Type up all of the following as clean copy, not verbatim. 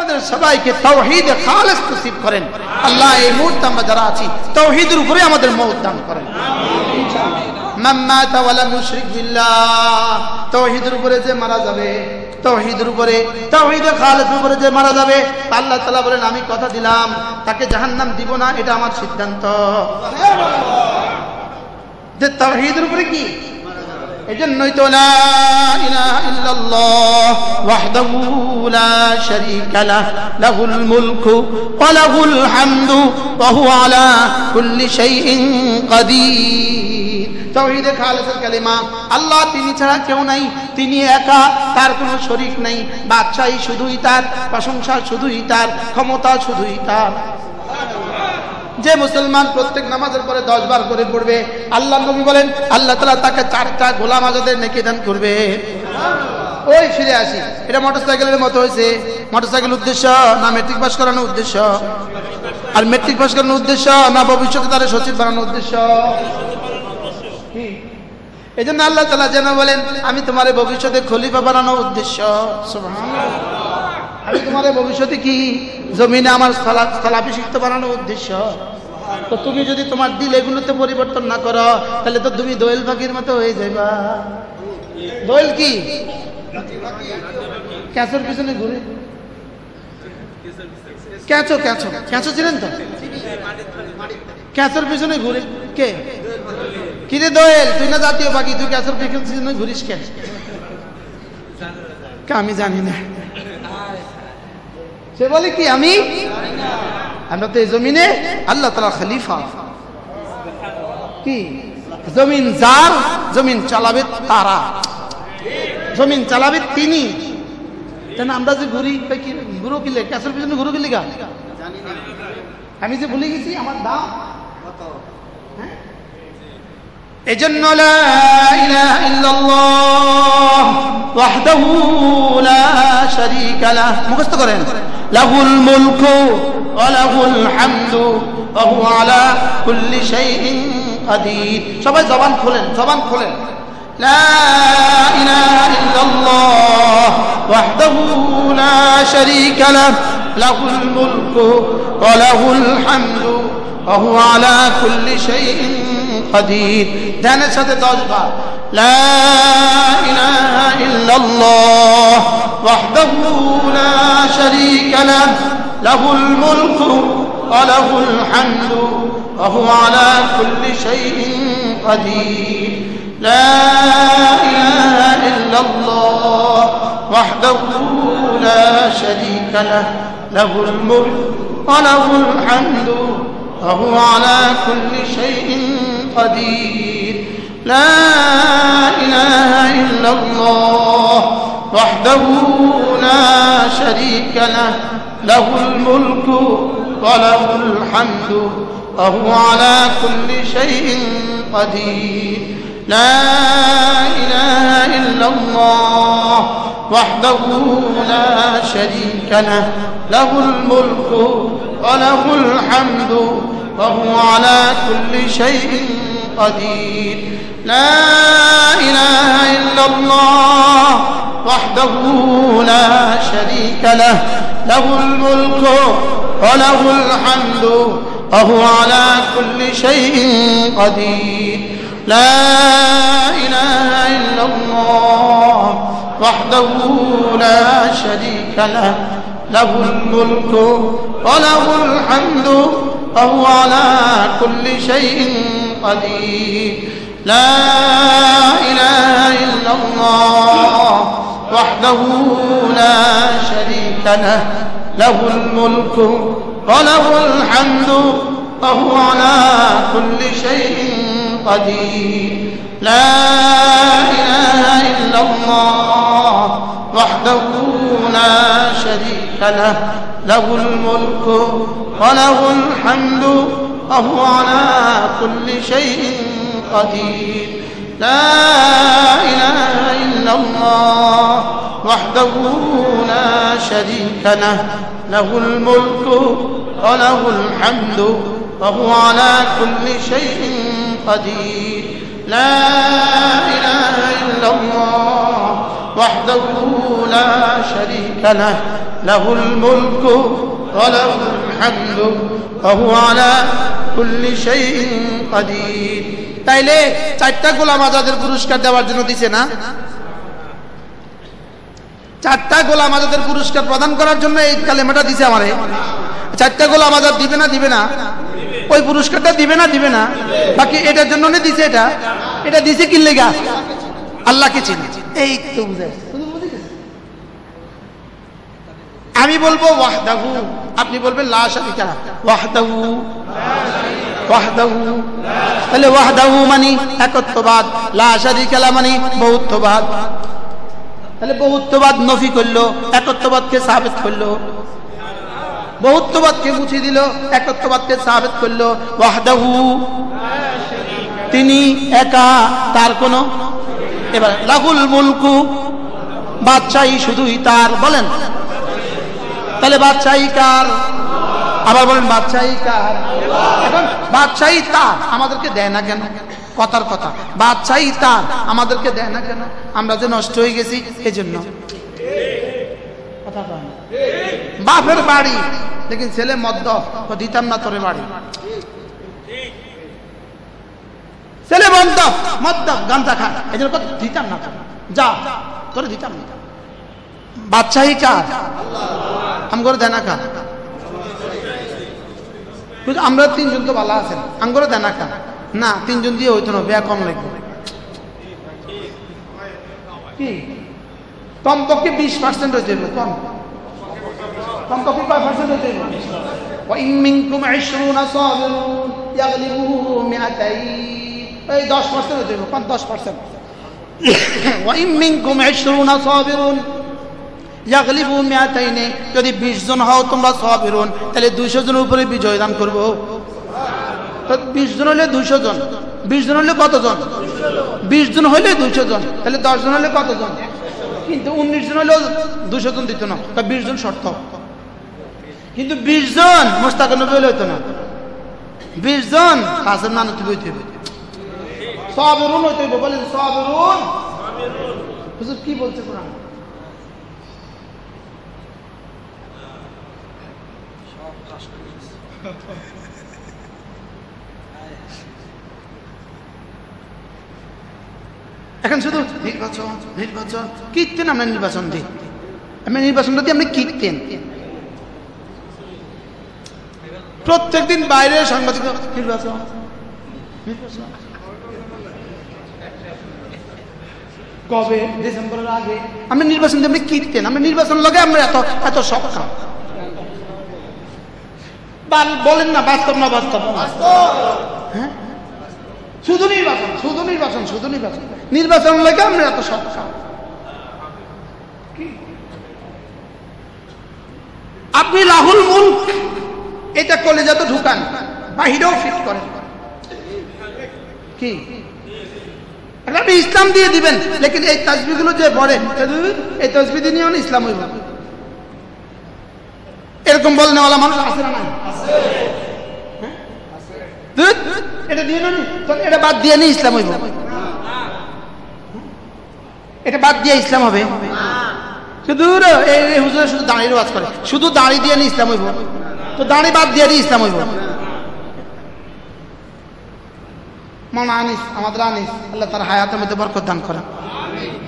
আমাদের সবাইকে তাওহীদে খালেস নসিব করেন। আল্লাহ এই মুহূর্তে আমরা যারা আছি তাওহীদের উপরে আমাদের মওত দান করেন ইনশাআল্লাহ। মান মাতা ওয়া লাম ইউশরিক বিল্লাহ, তাওহীদের উপরে যে মারা যাবে, তাওহীদের উপরে তাওহীদে খালেসের উপরে যে মারা যাবে, আল্লাহ তাআলা বলেন আমি কথা দিলাম তাকে জাহান্নাম দিব না, এটা আমার সিদ্ধান্ত। যে তাওহীদের উপরে কি, এজন্যই তো লা ইলাহা ইল্লাল্লাহ ওয়াহদাহু লা শারীকা লাহ লাহুল মুলকু ওয়া লাহুল হামদু ওয়া হুয়া আলা কুল্লি শাইইন কাদির। তাওহীদে খালেসের কালিমা, আল্লাহ তিনি ছাড়া কেউ নাই, তিনি একা, তার কোনো শরীক নাই, বাদশাহী শুধুই তার, প্রশংসা শুধুই তার, ক্ষমতা শুধুই তার। যে মুসলমান প্রত্যেক নামাজের পরে 10 বার করে পড়বে, আল্লাহ নবী বলেন আল্লাহ তাআলা তাকে 4টা গোলাম আজাদের নেকি দান করবে। ওই ফিরে আসি, এটা মোটরসাইকেলের মতো হয়েছে। মোটরসাইকেল উদ্দেশ্য না মেট্রিক পাস করানোর উদ্দেশ্য? আর মেট্রিক পাস করানোর উদ্দেশ্য না ভবিষ্যতে তার সচিব বানানোর উদ্দেশ্য? এই জন্য আল্লাহ তাআলা যেন বলেন আমি তোমার ভবিষ্যতে খলিফা বানানোর উদ্দেশ্য। সুবহানাল্লাহ, আমি তোমার ভবিষ্যতে কি জমিনে আমার স্থলাভিষিক্ত বানানোর উদ্দেশ্য। তো তুমি যদি তোমার দিল এগুলোতে পরিবর্তন না করো, তাহলে তো তুমি দোয়েল পাখির মতো হয়ে যাইবা। দোয়েল কি? ক্যাঁচোর পিছনে ঘুরে। ক্যাঁচো ক্যাঁচো ক্যাঁচো ছিলেন তো? ক্যাঁচোর পিছনে ঘুরে কে? কিরে দোয়েল, তুই না জাতীয় পাখি, তুই ক্যাঁচোর পিছনে ঘুরিস কেন? আমি জানি না। সে বলে কি আমি, আমরা তো এই জমিনে আল্লাহ তাআলা খলিফা। কি জমিন যার, জমিন চালাবে তারা, জমিন চালাবে তিনি। কেন আমরা যে ঘুরি, ঘুরো কিলে, ক্যাসের পিছনে ঘুরো কিলে গা? আমি যে ভুলে গেছি আমার দাম। এজন্য লা ইলাহা ইল্লাল্লাহ ওয়াহদাহু লা শারীকা লাহ মুখস্থ করেন। লাহুল মুলকু ওয়া লাহুল হামদু ওয়া হুয়া আলা কুল্লি শাইইন কাদির। সবাই জবান খোলেন, জবান খোলেন। লা ইলাহা ইল্লাল্লাহ ওয়াহদাহু লা শারীকা লাহ লাহুল মুলকু ওয়া লাহুল হামদু ওয়া হুয়া আলা কুল্লি শাইইন কাদির। ধ্যানের সাথে 10 বার লা ইলাহা ইল্লাল্লাহ ওয়াহদাহু লা শারীকা লাহ লাহুল মুলকু ওয়া লাহুল হামদু ওয়া হুয়া আলা কুল্লি শাইইন কাদির। লা ইলাহা ইল্লাল্লাহ ওয়াহদাহু লা শারীকা লাহ লাহুল মুলকু ওয়া লাহুল হামদু ওয়া হুয়া আলা কুল্লি শাইইন قدير. لا إله إلا الله وحده لا شريك له له الملك وله الحمد وهو على كل شيء قدير. لا إله إلا الله وحده لا شريك له له الملك وله الحمد وهو على كل شيء قدير. لا إله إلا الله وحده لا شريك له له الملك وله الحمد وهو على كل شيء قدير. لا إله إلا الله وحده لا شريك له له الملك وله الحمد وهو على كل شيء قدير. لا إله إلا الله وحده لا شريك له له الملك وله الحمد وهو على كل شيء قدير. لا إله إلا الله وحده لا شريك له له الملك وله الحمد وهو على كل شيء قدير. لا إله إلا الله وحده لا شريك له له الملك وله الحمد وهو على كل شيء قدير. لا إله إلا الله وحده لا شريك له লাহুল মুলকু ওয়া লাহুল হামদু ওয়া হুয়া আলা কুল্লি শাইইন কাদির। তাইলে চারটা গোলাম আজাদের পুরস্কার দেওয়ার জন্য দিছে না? চারটা গোলাম আজাদের পুরস্কার প্রদান করার জন্য এই কালেমাটা দিছে আমারে। চারটা গোলাম আজাদ দিবে না দিবে না? ওই পুরস্কারটা দিবে না দিবে না? বাকি এটার জন্য না দিছে, এটা দিছে কি লাগা? আল্লাহকে চিনি। এই তো বুঝাই। আমি বলবো ওয়াহদাহু, আপনি বলবেন লা শারীকা লাহু। ওয়াহদাহু ওয়াহদাহু, তাহলে ওয়াহদাহু মানে একত্ববাদ, লা শারীকা লাহু মানে বহুত্ববাদ। তাহলে বহুত্ববাদ নফি করলো, একত্ববাদকে সাবিত করলো। বহুত্ববাদকে মুছে দিল, একত্ববাদকে সাবিত করলো। ওয়াহদাহু, তিনি একা, তার কোনো। এবার লাহুল মুলকু, বাদশাহী শুধুই তার। বলেন তাহলে বাদশাহী কার? আবার বলেন বাদশাহী কার? এখন বাদশাহী তার, আমাদেরকে দেয় না কেন? কথার কথা, বাদশাহী তার, আমাদেরকে দেয় না কেন? আমরা যে নষ্ট হয়ে গেছি এজন্য। বাপের বাড়ি, লেকিন ছেলে মদ্য, দিতাম না তোরে বাড়ি। ছেলে বন্ধ মদ্য গাঁজা খা, এই জন্য দিতাম না, যা তোরে দিতাম না। বাদশাহী কার? আমগর দেনা কার? আমরা তিনজন তো ভালো আছেন, আমগর দেনা কার? না, তিনজন দিয়ে হইতো না, ব্যয় কম লাগবে। কি কমপক্ষে 20% হইতে হবে, কমপক্ষে কয় পার্সেন্ট হইতে হবে? وإن منكم 20 صابرون يغلبوا 200, এই 10% হইতে হবে, 10%। وإن منكم 20 صابرون يغلبوا 200, যদি 20 জন হও তোমরা সাবিরুন, তাহলে 200 জনের উপরে বিজয় দান করব। তো 20 জন হলে 200 জন, 20 জন হলে কতজন? 20 জন হলে 200 জন, তাহলে 10 জন হলে কতজন? কিন্তু 19 জন হলেও 200 জন দিত না, 20 জন শর্ত। কিন্তু 20 জন মুস্তাক নবী হলে হইতো না, 20 জন কাসেম নানু তুই হইতে হবে, সাবিরুন হইতে হবে। বলেন সাবিরুন। হুজুর কি বলছে কোরআন? এখন শুধু নির্বাচন নির্বাচন কীর্তেন, আমরা নির্বাচন দিই, আমরা নির্বাচনটা দিই, আমরা কীর্তেন। প্রত্যেকদিন বাইরে সাংবাদিক নির্বাচন নির্বাচন, কবে? ডিসেম্বরের আগে। আমরা নির্বাচন দিই, আমরা কীর্তেন, আমরা নির্বাচন লাগে আমরা এত এত সক্ষম। বলেন না বাস্তব না বাস্তব? হ্যাঁ, শুধু নির্বাচন শুধু নির্বাচন শুধু নির্বাচন, নির্বাচন লাগে আমরা এত সক্ষম। আপনি লাহুল মুলক এটা কলেজে তো ঢুকান, বাহিরেও ফিট করেন। কি আপনি ইসলাম দিয়ে দিবেন, লেকিন এই তাসবিহগুলো যে পড়ে, এই তাসবিহ দিয়ে নিয়ে ইসলাম হইব, এরকম বলনেওয়ালা মানুষ আছে না? এটা দিয়ে নেন, এটা বাদ দিয়ে নিয়ে ইসলাম হইব, এটা বাদ দিয়ে ইসলাম হবে? শুধু এই হুজুরে শুধু দাঁড়িয়ে ওয়াজ করে, শুধু দাঁড়ি দিয়ে নিয়ে ইসলাম হইব, তো দাঁড়ি বাদ দিয়ে নিয়ে ইসলাম হইব। মামা আনিস, আমাদের আনিস, আল্লাহ তার হায়াতের মধ্যে বরকত দান করেন।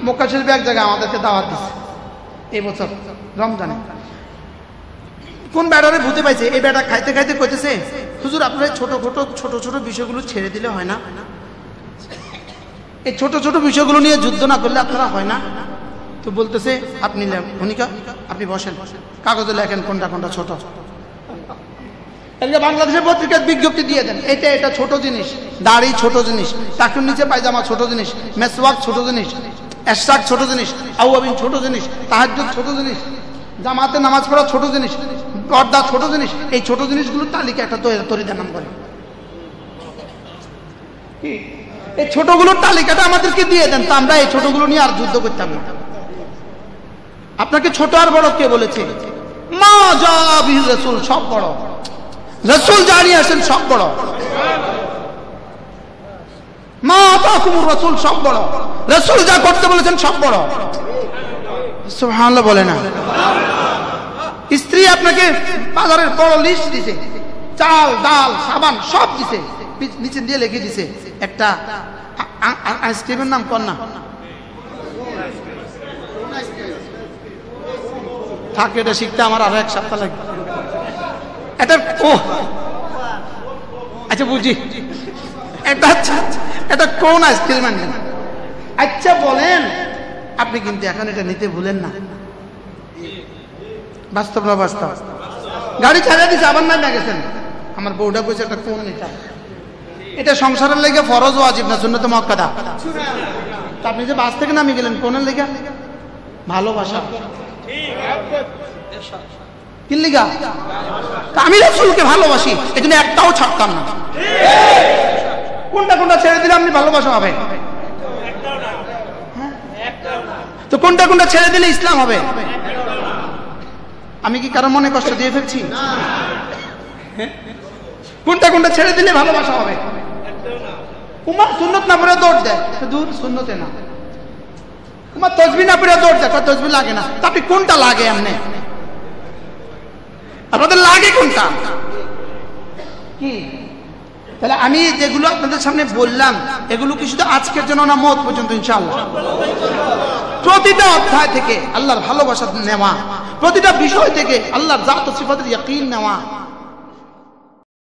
মক্কা শরীফে এক জায়গায় আমাদেরকে দাওয়াত দিচ্ছে এই বছর রমজানে। কোন ব্যাটারে ভূতে পাইছে, এই ব্যাটা খাইতে খাইতে কইতেছে, হুজুর আপনার ছোট ছোট বিষয়গুলো ছেড়ে দিলে হয় না? এই ছোট ছোট বিষয়গুলো নিয়ে যুদ্ধ না করলে আপনারা হয় না? তো বলতেছে আপনি ভূমিকা, আপনি বসেন, কাগজে লেখেন কোনটা কোনটা ছোট। বাংলাদেশের পত্রিকার বিজ্ঞপ্তি দিয়ে দেন, এটা এটা ছোট জিনিস, দাড়ি ছোট জিনিস, টাকুর নিচে পায়জামা ছোট জিনিস, মেসওয়াক ছোট জিনিস, এশরাক ছোট জিনিস, আউয়াবিন ছোট জিনিস, তাহাজ্জুদ ছোট জিনিস, জামাতে নামাজ পড়া ছোট জিনিস, পর্দা ছোট জিনিস। এই ছোট জিনিসগুলোর তালিকা একটা তৈরি নাম করে। কি এই ছোটগুলোর তালিকাটা আমাদেরকে দিয়ে দেন, তো আমরা এই ছোটগুলো নিয়ে আর যুদ্ধ করতাম না। আপনাকে ছোট আর বড় কে বলেছে? মা যা বিহি রাসূল, সব বড়। রাসূল জানিয়ে আসেন সব বড়। মা তাকুমুর রাসূল, সব বড়। রাসূল যা করতে বলেছেন সব বড়। সুবহানাল্লাহ বলে না? স্ত্রী আপনাকে বাজারের বড় লিস্ট দিছে, চাল ডাল সাবান সব দিছে, নিচে দিয়ে লিখে দিছে একটা আইসক্রিমের নাম কর না, থাকে এটা শিখতে আমার আরো 1 সপ্তাহ লাগবে। এটা ও আচ্ছা বুঝি, এটা কোন আইসক্রিম আনবেন? আচ্ছা বলেন, আপনি কিন্তু এখন এটা নিতে ভুলেন না। বাস্তব না বাস্তব? গাড়ি ছাড়িয়ে দিছে, আবার নামে গেছেন। আমার বউটা কইছে এটা কোন, এটা সংসারের লেগে ফরজ ওয়াজিব না সুন্নত মুআক্কাদা। আপনি যে বাস থেকে নামে গেলেন কোনের লেগে? ভালোবাসা। কি লিগা? আমি রাসূলকে ভালোবাসি, এজন্য একটাও ছাড়তাম না। কোনটা কোনটা ছেড়ে দিলে আপনি ভালোবাসা হবে? তো কোনটা কোনটা ছেড়ে দিলে ইসলাম হবে? আমি কি কারো মনে কষ্ট দিয়ে ফেলছি? কোনটা কোনটা ছেড়ে দিলে ভালোবাসা হবে? উমর সুন্নত না পড়ে দৌড় দেয়, দূর সুন্নতে না। উমর তাসবিহ না পড়ে দৌড় দেয়, তাসবিহ লাগে না। তা আপনি কোনটা লাগে? এমনি আপনাদের লাগে কোনটা? কি? তাহলে আমি যেগুলো আপনাদের সামনে বললাম এগুলো কি শুধু আজকের জন্য না, মওত পর্যন্ত ইনশাআল্লাহ? প্রতিটা অধ্যায় থেকে আল্লাহর ভালোবাসা নেওয়া, প্রতিটা বিষয় থেকে আল্লাহর জাত ও সিফাতের ইয়াকিন নেওয়া।